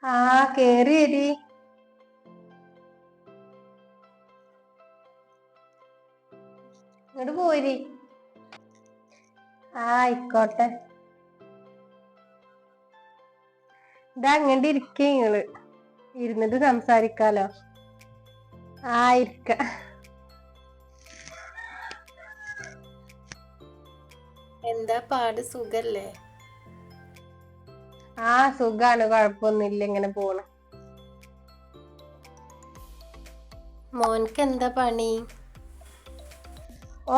കേറി വരി. ഇങ്ങോട്ട് പോരി. ആയിക്കോട്ടെ. ഇതാ അങ്ങോട്ട് ഇരിക്ക. നിങ്ങള് ഇരുന്നിട്ട് സംസാരിക്കാലോ. ഇരിക്ക. എന്താ പാട്, സുഖല്ലേ? സുഖാണ്, കൊഴപ്പൊന്നുമില്ല, ഇങ്ങനെ പോണ്. മോൻക്ക് എന്താ പണി?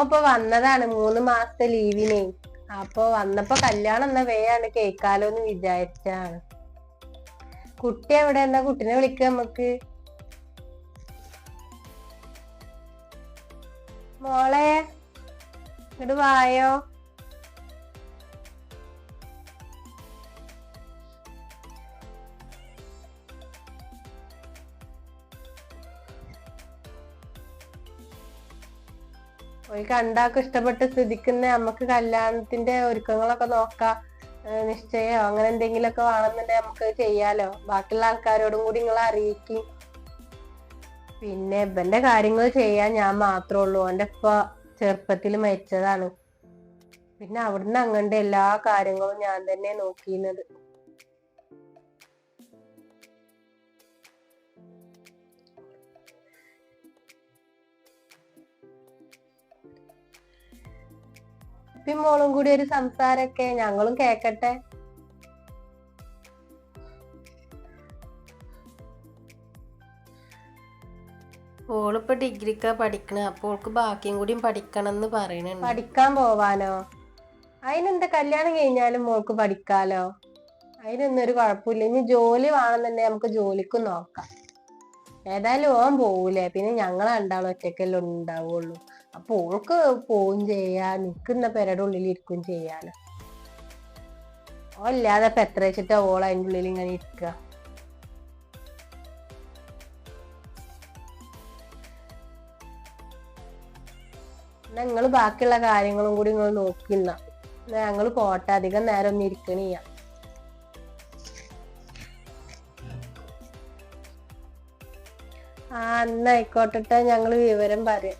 ഇപ്പൊ വന്നതാണ് 3 മാസത്തെ ലീവിനെ. അപ്പൊ വന്നപ്പോ കല്യാണം എന്നാ വേഗം കേൾക്കാലോന്ന് വിചാരിച്ചാണ്. കുട്ടി എവിടെ? എന്നാ കുട്ടിനെ വിളിക്ക നമ്മക്ക്. മോളെ ഇങ്ങോട്ട് വായോ. ഒരു കണ്ടാക്ക് ഇഷ്ടപ്പെട്ട സ്ഥിതിക്കുന്ന നമുക്ക് കല്യാണത്തിന്റെ ഒരുക്കങ്ങളൊക്കെ നോക്കാം. നിശ്ചയോ അങ്ങനെ എന്തെങ്കിലുമൊക്കെ വേണമെന്നുണ്ടെങ്കിൽ നമുക്ക് ചെയ്യാലോ. ബാക്കിയുള്ള ആൾക്കാരോടും കൂടി നിങ്ങളെ അറിയിക്കും. പിന്നെ ഇവന്റെ കാര്യങ്ങൾ ചെയ്യാൻ ഞാൻ മാത്രമേ ഉള്ളൂ. ഓന്റെ ഇപ്പ ചെറുപ്പത്തിൽ മരിച്ചതാണ്. പിന്നെ അവിടുന്ന് അങ്ങണ്ട് എല്ലാ കാര്യങ്ങളും ഞാൻ തന്നെ നോക്കിയിരുന്നത്. ഉപ്പയും മോളും കൂടി ഒരു സംസാരൊക്കെ ഞങ്ങളും കേക്കട്ടെ. ഓളിപ്പോ ഡിഗ്രിക്കാ പഠിക്കണ. അപ്പൊ ഓൾക്ക് ബാക്കിയും കൂടി പഠിക്കണം എന്ന് പറയണുണ്ട്. പഠിക്കാൻ പോവാനോ? അതിനെന്താ, കല്യാണം കഴിഞ്ഞാലും മോൾക്ക് പഠിക്കാലോ. അതിനൊന്നും ഒരു കുഴപ്പമില്ല. ഇനി ജോലി വേണമെന്നുണ്ടെങ്കിൽ നമുക്ക് ജോലിക്കും നോക്കാം. ഏതായാലും ഓൻ പോവൂലേ, പിന്നെ ഞങ്ങൾ രണ്ടാളും ഒറ്റക്കല്ലേ ഉണ്ടാവുള്ളൂ. അപ്പൊ ഓൾക്ക് പോവും ചെയ്യാ, നിൽക്കുന്ന പെരയുടെ ഉള്ളിൽ ഇരിക്കും ചെയ്യാലോ. ഓ ഇല്ലാതെ ഇപ്പൊ എത്ര വെച്ചിട്ടാ ഓൾ അതിൻ്റെ ഉള്ളിൽ ഇങ്ങനെ ഇരിക്കുക. എന്നാ നിങ്ങള് ബാക്കിയുള്ള കാര്യങ്ങളും കൂടി നിങ്ങൾ നോക്കുന്ന. ഞങ്ങള് പോട്ടെ, അധികം നേരം ഒന്നും ഇരിക്കണില്ല. എന്നായിക്കോട്ടെ, ഞങ്ങള് വിവരം പറയാം.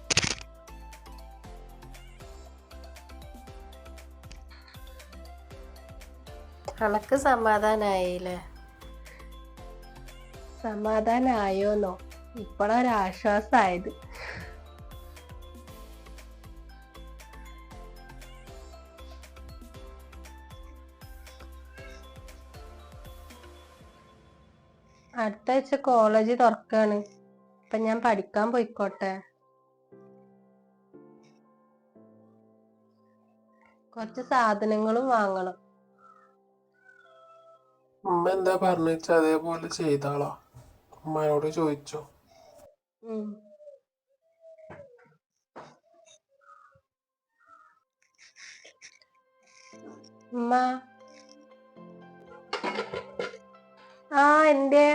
കണക്ക് സമാധാനായില്ലേ? സമാധാനായോന്നോ? ഇപ്പോഴൊരാശ്വാസായത്. അടുത്ത ആഴ്ച കോളേജ് തുറക്കാണ്. അപ്പൊ ഞാൻ പഠിക്കാൻ പോയിക്കോട്ടെ. കുറച്ച് സാധനങ്ങളും വാങ്ങണം. ഉമ്മ എന്താ പറഞ്ഞ അതേപോലെ ചെയ്താളാ. ഉമ്മയോട് ചോദിച്ചോ. ഉമ്മ എന്റെ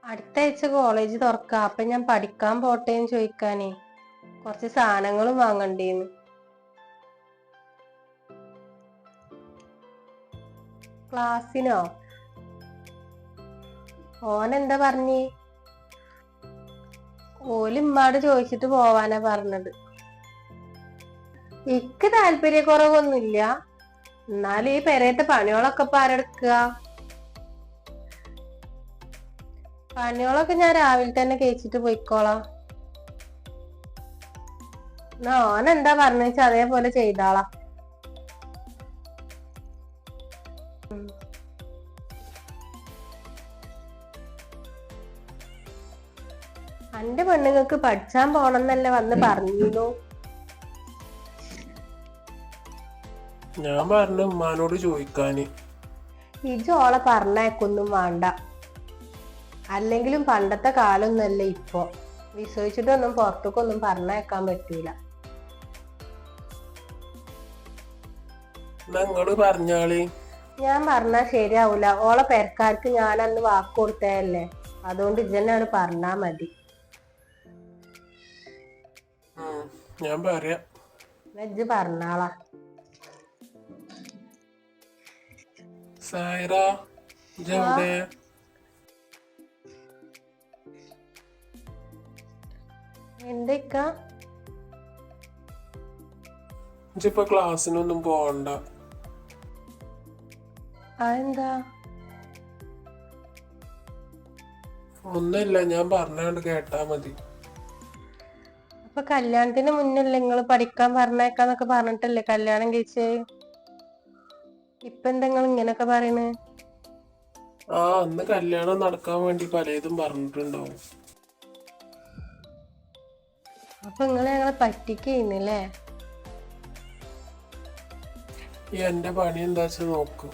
അടുത്ത ആഴ്ച കോളേജ് തുറക്ക. അപ്പൊ ഞാൻ പഠിക്കാൻ പോട്ടേന്ന് ചോദിക്കാനേ. കുറച്ച് സാധനങ്ങളും വാങ്ങണ്ടേന്ന്. ക്ലാസ്സിനോ? ഓനെന്താ പറഞ്ഞേ? ഓല് ഉമ്മാട് ചോദിച്ചിട്ട് പോവാനാ പറഞ്ഞത്. എനിക്ക് താല്പര്യക്കുറവൊന്നുമില്ല. എന്നാലും ഈ പെരയത്തെ പണികളൊക്കെ ഇപ്പൊ ആരെടുക്കുക? പണികളൊക്കെ ഞാൻ രാവിലെ തന്നെ കഴിച്ചിട്ട് പോയിക്കോളാം. എന്നാ ഓനെന്താ പറഞ്ഞ അതേപോലെ ചെയ്താളാ. എന്റെ പെണ്ണുങ്ങൾക്ക് പഠിച്ചാൻ പോണെന്നല്ലേ വന്ന് പറഞ്ഞിരുന്നു. ഞാൻ പറഞ്ഞു ഉമ്മാനോട് ചോദിക്കാന്. ഇജോളെ പറഞ്ഞേക്കൊന്നും വേണ്ട. അല്ലെങ്കിലും പണ്ടത്തെ കാലൊന്നല്ല ഇപ്പൊ. വിശ്വസിച്ചിട്ടൊന്നും പുറത്തേക്കൊന്നും പറഞ്ഞേക്കാൻ പറ്റൂല. നിങ്ങള് പറഞ്ഞാളി. ഞാൻ പറഞ്ഞാ ശരിയാവൂല. ഓളെ പെരക്കാർക്ക് ഞാൻ അന്ന് വാക്ക് കൊടുത്തതല്ലേ. അതുകൊണ്ട് ഇജന്നാണ് പറഞ്ഞാ മതി. ഞാൻ പറയാം. ഇജ്ജ് പറഞ്ഞാളാ. സായറ, ഇജ്ജെവിടെ? എന്തൊക്ക ഇജ്ജിപ്പൊ ക്ലാസ്സിനൊന്നും പോകണ്ട. അതെന്താ? ഒന്നുമില്ല, ഞാൻ പറഞ്ഞാണ്ട് കേട്ടാ മതി. അപ്പൊ കല്യാണത്തിന് മുന്നല്ലേ നിങ്ങള് പഠിക്കാൻ പറഞ്ഞേക്കാന്നൊക്കെ പറഞ്ഞിട്ടല്ലേ കല്യാണം കഴിച്ചേ? ഇപ്പൊ എന്താ നിങ്ങൾ ഇങ്ങനൊക്കെ പറയണ്? അന്ന് കല്യാണം നടക്കാൻ വേണ്ടി പലതും പറഞ്ഞിട്ടുണ്ടാവും. അപ്പൊ നിങ്ങള് ഞങ്ങളെ പറ്റിക്കുന്നില്ലേ? ഈ എന്റെ പണി എന്താ വെച്ചാ നോക്കും.